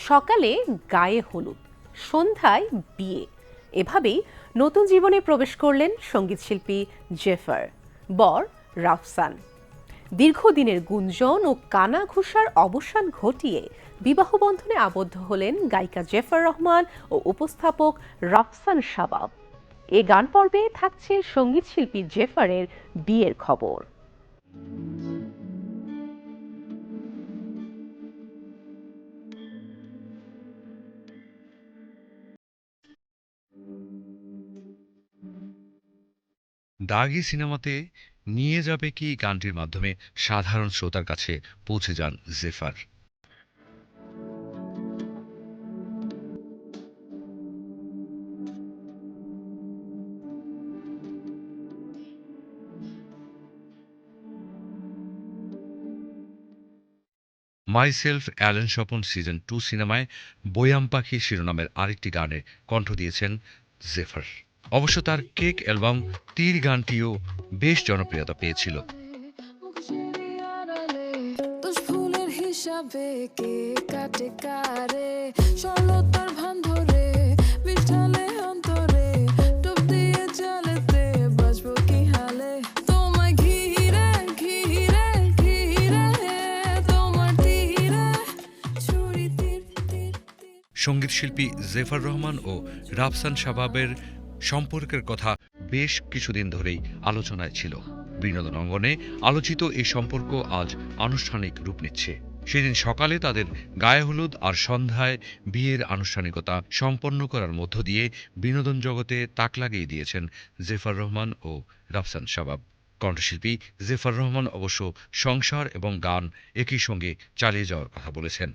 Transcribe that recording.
সকালে গায়ে হলুদ, সন্ধ্যায় বিয়ে, এভাবেই নতুন জীবনে প্রবেশ করলেন সঙ্গীতশিল্পী জেফার। বর রাফসান। দীর্ঘদিনের গুঞ্জন ও কানাঘুষার অবসান ঘটিয়ে বিবাহ বন্ধনে আবদ্ধ হলেন গায়িকা জেফার রহমান ও উপস্থাপক রাফসান শাবাব। এ গান পর্বে থাকছে সঙ্গীতশিল্পী জেফারের বিয়ের খবর। দাগি সিনেমাতে নিয়ে যাবে কি গানটির মাধ্যমে সাধারণ শ্রোতার কাছে পৌঁছে যান জেফার। মাইসেলফ অ্যালেন স্বপন সিজন 2 সিনেমায় বয়াম পাখি শিরোনামের আরেকটি গানে কণ্ঠ দিয়েছেন জেফার। অবশ্য তার কেক অ্যালবাম তীর গানটিও বেশ জনপ্রিয়তা পেয়েছিল। হিসাবে কে কাটে কারে সরলতার ভান ধরে বিষ্ঠালে অন্তরে ডুব দিয়ে চলেতে বাজবো কি হালে তোমায় ঘিরে ঘিরে ঘিরে তোমার তীরে ছুরি তীর তীর। সঙ্গীতশিল্পী জেফার রহমান ও রাফসান শাবাবের সম্পর্কের কথা বেশ কিছুদিন ধরেই আলোচনায় ছিল। বিনোদন অঙ্গনে আলোচিত এই সম্পর্ক আজ আনুষ্ঠানিক রূপ নিচ্ছে। সেদিন সকালে তাদের গায়ে হলুদ আর সন্ধ্যায় বিয়ের আনুষ্ঠানিকতা সম্পন্ন করার মধ্য দিয়ে বিনোদন জগতে তাক লাগিয়ে দিয়েছেন জেফার রহমান ও রাফসান শাবাব। কণ্ঠশিল্পী জেফার রহমান অবশ্য সংসার এবং গান একই সঙ্গে চালিয়ে যাওয়ার কথা বলেছেন।